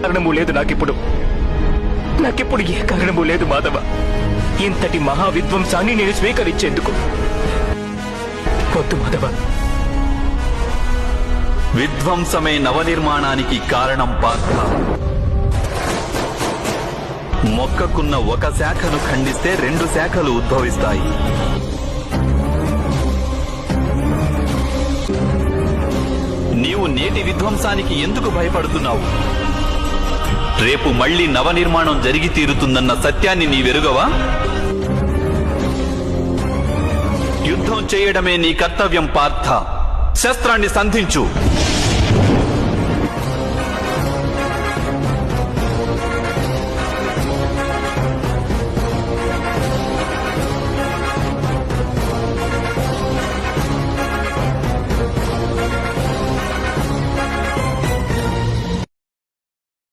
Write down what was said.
కారణము లేదు. నాకిప్పుడు ఏ కారణము లేదు మాధవ. ఇంతటి మహావిధ్వంసాన్ని నేను స్వీకరించేందుకు వద్దు మాధవ. విధ్వంసమే నవనిర్మాణానికి కారణం పార్థ. మొక్కకున్న ఒక శాఖను ఖండిస్తే 2 శాఖలు ఉద్భవిస్తాయి. నీవు నేటి విధ్వంసానికి ఎందుకు భయపడుతున్నావు? రేపు మళ్లీ నవనిర్మాణం జరిగి తీరుతుందన్న సత్యాన్ని నీవెరుగవా? యుద్ధం చేయడమే నీ కర్తవ్యం పార్థ. శస్త్రాన్ని సంధించు.